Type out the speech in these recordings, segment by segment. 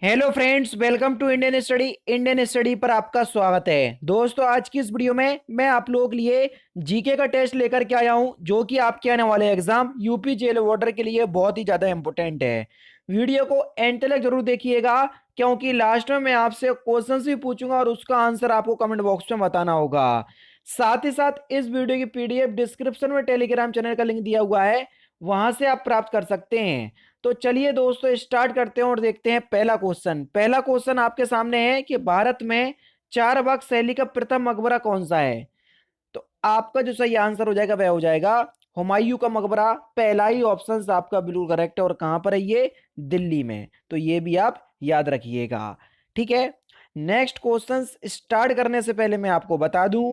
Hello friends, welcome to Indian study पर आपका स्वागत है। दोस्तों, आज की इस वीडियो में मैं आप लोगों के लिए जीके का टेस्ट लेकर के आया हूं, जो कि आपके आने वाले एग्जाम यूपी जेल वार्डर के लिए बहुत ही ज़्यादा इंपॉर्टेंट है। वीडियो को एंड तक जरूर देखिएगा, क्योंकि लास्ट में मैं आपसे क्वेश्चंस भी पूछूंगा और उसका आंसर आपको कमेंट बॉक्स में बताना होगा। साथ ही साथ इस वीडियो की पीडीएफ डिस्क्रिप्शन में टेलीग्राम चैनल का लिंक दिया हुआ है, वहां से आप प्राप्त कर सकते हैं। तो चलिए दोस्तों, स्टार्ट करते हैं और देखते हैं पहला क्वेश्चन आपके सामने है कि भारत में चारबाग शैली का प्रथम मकबरा कौन सा है। तो आपका जो सही आंसर हो जाएगा वह हो जाएगा हुमायूं का मकबरा। पहला ही ऑप्शन आपका बिल्कुल करेक्ट है। और कहां पर है ये? दिल्ली में। तो ये भी आप याद रखिएगा। ठीक है। नेक्स्ट क्वेश्चन स्टार्ट करने से पहले मैं आपको बता दूं,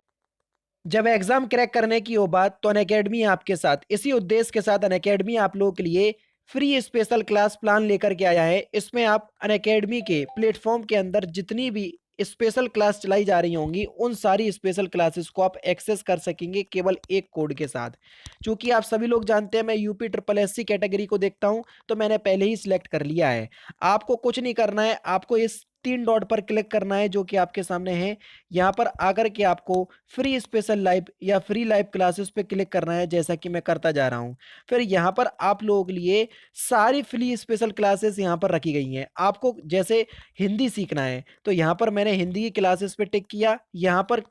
जब एग्जाम क्रैक करने की हो बात तो अनअकैडमी आपके साथ, इसी उद्देश्य के साथ अनअकैडमी आप लोगों के लिए फ्री स्पेशल क्लास प्लान लेकर के आया है। इसमें आप अनअकैडमी के प्लेटफॉर्म के अंदर जितनी भी स्पेशल क्लास चलाई जा रही होंगी, उन सारी स्पेशल क्लासेस को आप एक्सेस कर सकेंगे केवल एक कोड के साथ। क्योंकि आप सभी लोग जानते हैं मैं यूपी ट्रिपल एससी कैटेगरी को देखता हूं, तो मैंने पहले ही सिलेक्ट कर लिया है। आपको कुछ नहीं करना है, आपको इस 3 डॉट पर क्लिक करना है जो कि आपके सामने है। यहाँ पर आकर के आपको फ्री स्पेशल लाइव या फ्री लाइव क्लासेस पे क्लिक करना है, जैसा कि मैं करता जा रहा हूँ। फिर यहाँ पर आप लोगों के लिए सारी फ्री स्पेशल क्लासेस यहाँ पर रखी गई हैं। आपको जैसे हिंदी सीखना है तो यहाँ पर मैंने हिंदी की क्लासेस पे टिक किया। यहाँ पर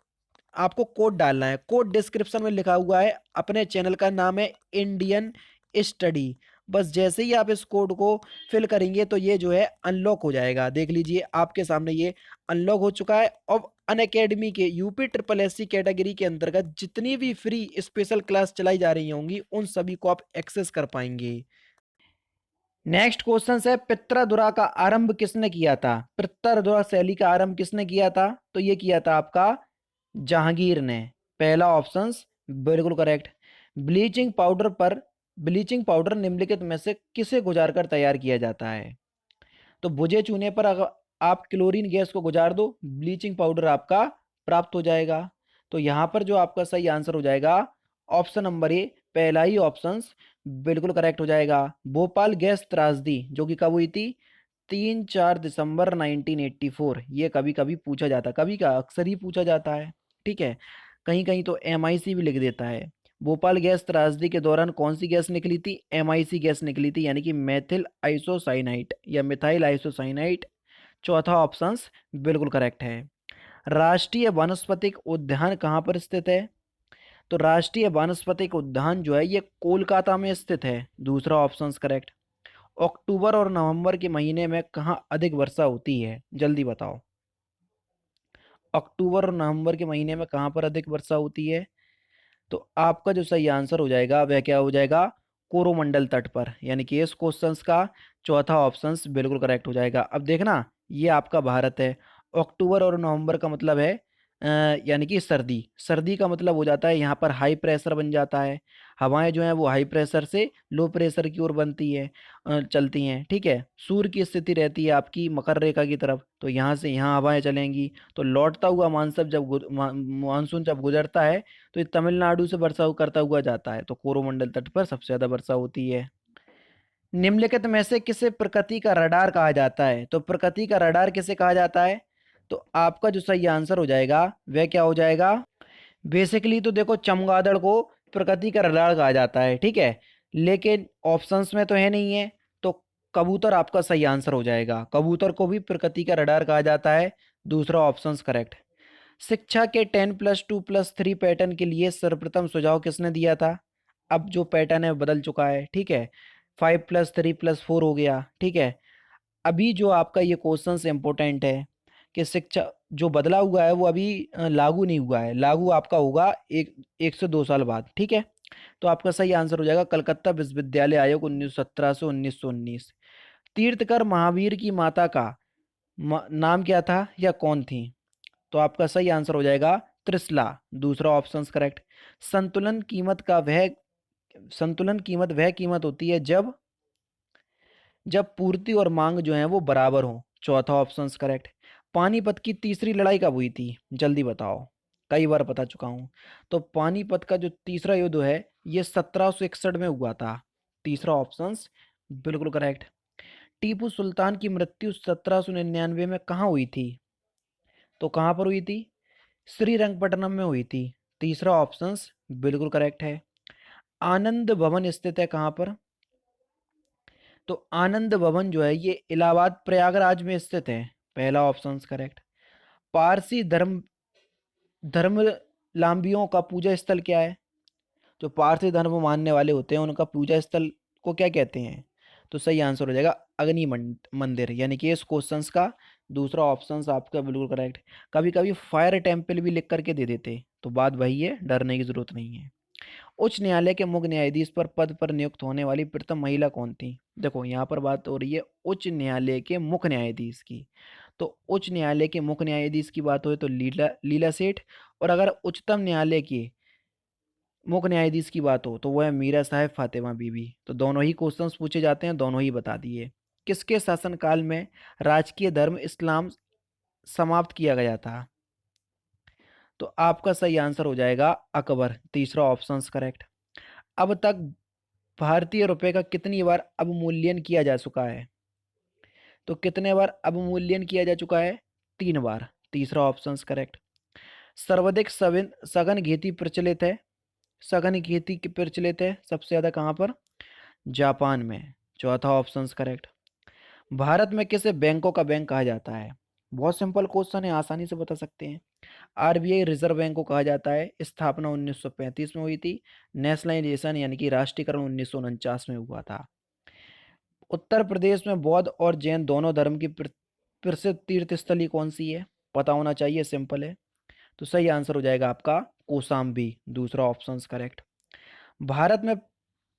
आपको कोड डालना है, कोड डिस्क्रिप्शन में लिखा हुआ है। अपने चैनल का नाम है इंडियन स्टडी। बस जैसे ही आप इस कोड को फिल करेंगे तो ये जो है अनलॉक हो जाएगा। देख लीजिए आपके सामने ये अनलॉक हो चुका है। अब अनअकैडमी के यूपी ट्रिपल एससी कैटेगरी के अंतर्गत जितनी भी फ्री स्पेशल क्लास चलाई जा रही होंगी, उन सभी को आप एक्सेस कर पाएंगे। नेक्स्ट क्वेश्चन है, पित्रादुरा का आरंभ किसने किया था? पित्रादुरा शैली का आरंभ किसने किया था? तो ये किया था आपका जहांगीर ने। पहला ऑप्शन बिल्कुल करेक्ट। ब्लीचिंग पाउडर पर ब्लीचिंग पाउडर निम्नलिखित में से किसे गुजार कर तैयार किया जाता है? तो बुझे चूने पर अगर आप क्लोरीन गैस को गुजार दो, ब्लीचिंग पाउडर आपका प्राप्त हो जाएगा। तो यहाँ पर जो आपका सही आंसर हो जाएगा ऑप्शन नंबर ए, पहला ही ऑप्शन बिल्कुल करेक्ट हो जाएगा। भोपाल गैस त्रासदी जो कि कब हुई थी? 3-4 दिसंबर 1984। ये कभी कभी पूछा जाता है, कभी का अक्सर ही पूछा जाता है। ठीक है। कहीं कहीं तो एमआईसी भी लिख देता है। भोपाल गैस त्रासदी के दौरान कौन सी गैस निकली थी? एमआईसी गैस निकली थी, यानी कि मेथिल आइसोसाइनाइट या मिथाइल आइसोसाइनाइट। चौथा ऑप्शन बिल्कुल करेक्ट है। राष्ट्रीय वानस्पतिक उद्यान कहाँ पर स्थित है? तो राष्ट्रीय वानस्पतिक उद्यान जो है ये कोलकाता में स्थित है। दूसरा ऑप्शन करेक्ट। अक्टूबर और नवंबर के महीने में कहाँ अधिक वर्षा होती है? जल्दी बताओ। अक्टूबर और नवंबर के महीने में कहाँ पर अधिक वर्षा होती है? तो आपका जो सही आंसर हो जाएगा वह क्या हो जाएगा? कोरोमंडल तट पर। यानी कि इस क्वेश्चन का चौथा ऑप्शन बिल्कुल करेक्ट हो जाएगा। अब देखना, ये आपका भारत है। अक्टूबर और नवंबर का मतलब है यानी कि सर्दी। सर्दी का मतलब हो जाता है यहाँ पर हाई प्रेशर बन जाता है। हवाएं जो हैं वो हाई प्रेशर से लो प्रेशर की ओर बनती है, चलती हैं। ठीक है। सूर्य की स्थिति रहती है आपकी मकर रेखा की तरफ, तो यहाँ से यहाँ हवाएं चलेंगी। तो लौटता हुआ मानसून जब गुजरता है तो ये तमिलनाडु से वर्षा करता हुआ जाता है। तो कोरोमंडल तट पर सबसे ज्यादा वर्षा होती है। निम्नलिखित में से किसे प्रकृति का रडार कहा जाता है? तो प्रकृति का रडार किसे कहा जाता है? तो आपका जो सही आंसर हो जाएगा वह क्या हो जाएगा? बेसिकली तो देखो, चमगादड़ को प्रकृति का रडार कहा जाता है। ठीक है। लेकिन ऑप्शंस में तो है नहीं है। तो कबूतर आपका सही आंसर हो जाएगा। कबूतर को भी प्रकृति का रडार कहा जाता है। दूसरा ऑप्शन करेक्ट। शिक्षा के 10+2+3 पैटर्न के लिए सर्वप्रथम सुझाव किसने दिया था? अब जो पैटर्न है बदल चुका है। ठीक है। 5+3+4 हो गया। ठीक है। अभी जो आपका ये क्वेश्चन इंपॉर्टेंट है कि शिक्षा जो बदला हुआ है वो अभी लागू नहीं हुआ है। लागू आपका होगा 1 से 2 साल बाद। ठीक है। तो आपका सही आंसर हो जाएगा कलकत्ता विश्वविद्यालय आयोग 1917 से 1919। तीर्थकर महावीर की माता का नाम क्या था या कौन थी? तो आपका सही आंसर हो जाएगा त्रिशला। दूसरा ऑप्शन करेक्ट। संतुलन कीमत का वह संतुलन कीमत वह कीमत होती है जब जब पूर्ति और मांग जो है वो बराबर हो। चौथा ऑप्शन करेक्ट। पानीपत की तीसरी लड़ाई कब हुई थी? जल्दी बताओ। कई बार बता चुका हूं। तो पानीपत का जो तीसरा युद्ध है ये 1761 में हुआ था। तीसरा ऑप्शन बिल्कुल करेक्ट। टीपू सुल्तान की मृत्यु 1799 में कहाँ हुई थी? तो कहाँ पर हुई थी? श्रीरंगपट्टनम में हुई थी। तीसरा ऑप्शन बिल्कुल करेक्ट है। आनंद भवन स्थित है कहाँ पर? तो आनंद भवन जो है ये इलाहाबाद प्रयागराज में स्थित है। पहला ऑप्शन करेक्ट। पारसी धर्मलाम्बियों का पूजा स्थल क्या है? जो पारसी धर्म मानने वाले होते हैं उनका पूजा स्थल को क्या कहते हैं? तो सही आंसर हो जाएगा अग्नि मंदिर, यानी कि इस क्वेश्चंस का दूसरा ऑप्शन आपका बिल्कुल करेक्ट। कभी कभी फायर टेम्पल भी लिख करके दे देते, तो बात वही है, डरने की जरूरत नहीं है। उच्च न्यायालय के मुख्य न्यायाधीश पर पद पर नियुक्त होने वाली प्रथम महिला कौन थी? देखो यहाँ पर बात हो रही है उच्च न्यायालय के मुख्य न्यायाधीश की। तो उच्च न्यायालय के मुख्य न्यायाधीश की बात हो तो लीला लीला सेठ, और अगर उच्चतम न्यायालय के मुख्य न्यायाधीश की बात हो तो वह है मीरा साहब फातिमा बीबी। तो दोनों ही क्वेश्चंस पूछे जाते हैं, दोनों ही बता दिए। किसके शासनकाल में राजकीय धर्म इस्लाम समाप्त किया गया था? तो आपका सही आंसर हो जाएगा अकबर। तीसरा ऑप्शन करेक्ट। अब तक भारतीय रुपए का कितनी बार अवमूल्यन किया जा चुका है? तो कितने बार अवमूल्यन किया जा चुका है? 3 बार। तीसरा ऑप्शन करेक्ट। सर्वाधिक सघन खेती प्रचलित है, सघन खेती की प्रचलित है सबसे ज्यादा कहाँ पर? जापान में। चौथा ऑप्शन करेक्ट। भारत में किसे बैंकों का बैंक कहा जाता है? बहुत सिंपल क्वेश्चन है, आसानी से बता सकते हैं। आरबीआई रिजर्व बैंक को कहा जाता है। स्थापना 1935 में हुई थी। नेशनलाइजेशन यानी कि राष्ट्रीयकरण 1949 में हुआ था। उत्तर प्रदेश में बौद्ध और जैन दोनों धर्म की प्रसिद्ध तीर्थ स्थली कौन सी है? पता होना चाहिए, सिंपल है। तो सही आंसर हो जाएगा आपका कौशाम्बी। दूसरा ऑप्शन करेक्ट। भारत में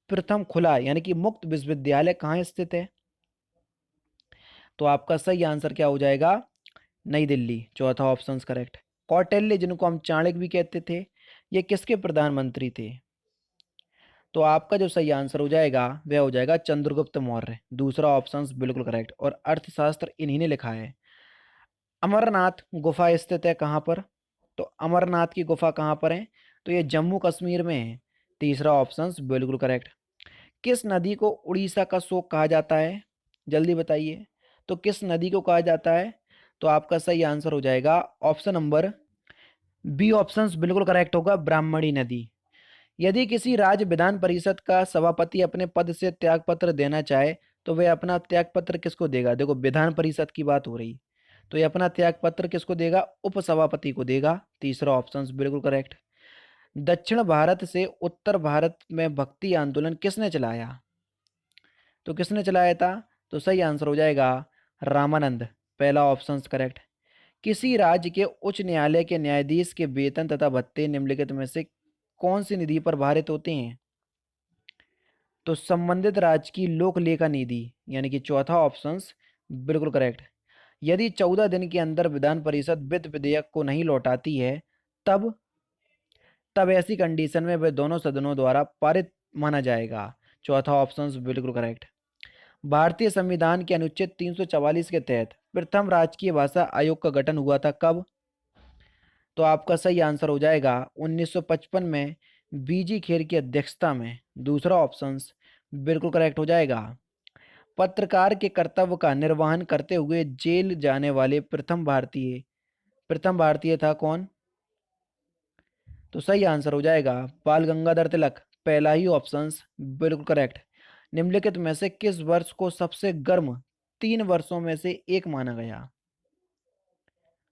प्रथम खुला यानी कि मुक्त विश्वविद्यालय कहाँ स्थित है? तो आपका सही आंसर क्या हो जाएगा? नई दिल्ली। चौथा ऑप्शन करेक्ट। कौटिल्य, जिनको हम चाणक्य भी कहते थे, ये किसके प्रधानमंत्री थे? तो आपका जो सही आंसर हो जाएगा वह हो जाएगा चंद्रगुप्त मौर्य। दूसरा ऑप्शन बिल्कुल करेक्ट। और अर्थशास्त्र इन्हीं ने लिखा है। अमरनाथ गुफा स्थित है कहाँ पर? तो अमरनाथ की गुफा कहाँ पर है? तो ये जम्मू कश्मीर में है। तीसरा ऑप्शन बिल्कुल करेक्ट। किस नदी को उड़ीसा का शोक कहा जाता है? जल्दी बताइए। तो किस नदी को कहा जाता है? तो आपका सही आंसर हो जाएगा ऑप्शन नंबर बी ऑप्शन बिल्कुल करेक्ट होगा, ब्राह्मणी नदी। यदि किसी राज्य विधान परिषद का सभापति अपने पद से त्यागपत्र देना चाहे तो वह अपना त्यागपत्र किसको देगा? देखो विधान परिषद की बात हो रही, तो ये अपना त्यागपत्र किसको देगा? उपसभापति को देगा। तीसरा ऑप्शन बिल्कुल करेक्ट। दक्षिण भारत से उत्तर भारत में भक्ति आंदोलन किसने चलाया? तो किसने चलाया था? तो सही आंसर हो जाएगा रामानंद। पहला ऑप्शन करेक्ट। किसी राज्य के उच्च न्यायालय के न्यायाधीश के वेतन तथा भत्ते निम्नलिखित में से कौन सी निधि पर भारित होते हैं? तो संबंधित राज्य की लोक लेखा निधि, यानी कि चौथा ऑप्शन बिल्कुल करेक्ट। यदि 14 दिन के अंदर विधान परिषद वित्त विधेयक को नहीं लौटाती है, तब तब ऐसी कंडीशन में वह दोनों सदनों द्वारा पारित माना जाएगा। चौथा ऑप्शन बिल्कुल करेक्ट। भारतीय संविधान के अनुच्छेद 344 के तहत प्रथम राजकीय भाषा आयोग का गठन हुआ था कब? तो आपका सही आंसर हो जाएगा 1955 में, बीजी खेर की अध्यक्षता में। दूसरा ऑप्शन बिल्कुल करेक्ट हो जाएगा। पत्रकार के कर्तव्य का निर्वहन करते हुए जेल जाने वाले प्रथम भारतीय था कौन? तो सही आंसर हो जाएगा बाल गंगाधर तिलक। पहला ही ऑप्शन बिल्कुल करेक्ट। निम्नलिखित में से किस वर्ष को सबसे गर्म 3 वर्षों में से एक माना गया?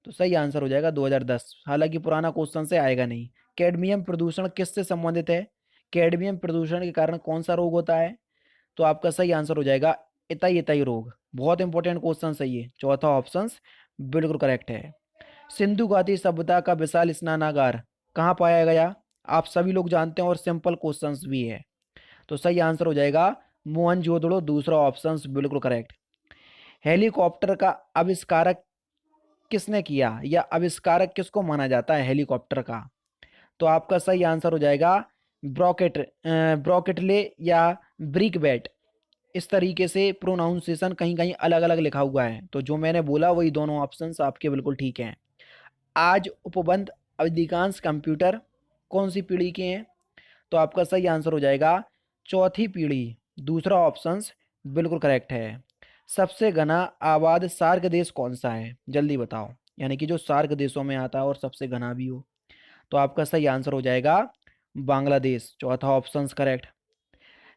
तो सही आंसर हो जाएगा 2010। हालांकि पुराना क्वेश्चन से आएगा नहीं। कैडमियम प्रदूषण किससे संबंधित है? कैडमियम प्रदूषण के कारण कौन सा रोग होता है? तो आपका सही आंसर हो जाएगा इताई इताई रोग। बहुत इंपॉर्टेंट क्वेश्चन सही है। चौथा ऑप्शन बिल्कुल करेक्ट है। सिंधु घाटी सभ्यता का विशाल स्नानागार कहाँ पाया गया? आप सभी लोग जानते हैं और सिंपल क्वेश्चंस भी है। तो सही आंसर हो जाएगा मोहनजोदड़ो। दूसरा ऑप्शन बिल्कुल करेक्ट। हेलीकॉप्टर का आविष्कारक किसने किया, या आविष्कारक किसको माना जाता है हेलीकॉप्टर का? तो आपका सही आंसर हो जाएगा ब्रॉकेटले या ब्रिकबैट। इस तरीके से प्रोनाउंसिएशन कहीं कहीं अलग अलग लिखा हुआ है, तो जो मैंने बोला वही दोनों ऑप्शंस आपके बिल्कुल ठीक हैं। आज उपबंध अधिकांश कंप्यूटर कौन सी पीढ़ी के हैं? तो आपका सही आंसर हो जाएगा चौथी पीढ़ी। दूसरा ऑप्शन बिल्कुल करेक्ट है। सबसे घना आबाद सार्क देश कौन सा है, जल्दी बताओ। यानी कि जो सार्क देशों में आता है और सबसे घना भी हो। तो आपका सही आंसर हो जाएगा बांग्लादेश, चौथा option correct.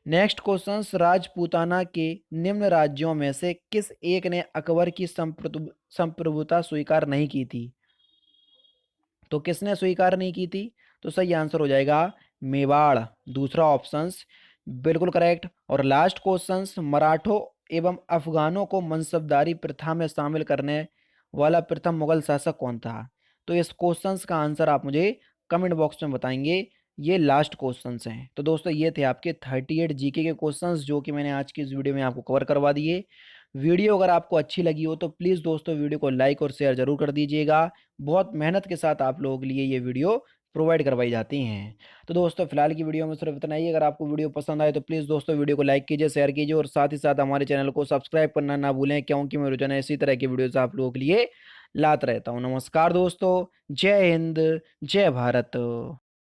Next question, Rajputana के निम्न राज्यों में से किस एक ने अकबर की संप्रभुता स्वीकार नहीं की थी। तो किसने स्वीकार नहीं की थी। तो सही आंसर हो जाएगा मेवाड़, दूसरा ऑप्शंस बिल्कुल करेक्ट। और लास्ट क्वेश्चंस, मराठों एवं अफगानों को मनसबदारी प्रथा में शामिल करने वाला प्रथम मुगल शासक कौन था। तो इस क्वेश्चंस का आंसर आप मुझे कमेंट बॉक्स में बताएंगे। ये लास्ट क्वेश्चंस हैं। तो दोस्तों ये थे आपके 38 जीके के क्वेश्चंस जो कि मैंने आज की इस वीडियो में आपको कवर करवा दिए। वीडियो अगर आपको अच्छी लगी हो तो प्लीज़ दोस्तों वीडियो को लाइक और शेयर जरूर कर दीजिएगा। बहुत मेहनत के साथ आप लोगों के लिए ये वीडियो प्रोवाइड करवाई जाती हैं। तो दोस्तों फिलहाल की वीडियो में सिर्फ इतना ही। अगर आपको वीडियो पसंद आए तो प्लीज़ दोस्तों वीडियो को लाइक कीजिए, शेयर कीजिए और साथ ही साथ हमारे चैनल को सब्सक्राइब करना ना भूलें, क्योंकि मैं रोजाना इसी तरह की वीडियोस आप लोगों के लिए लाता रहता हूँ। नमस्कार दोस्तों, जय हिंद, जय भारत।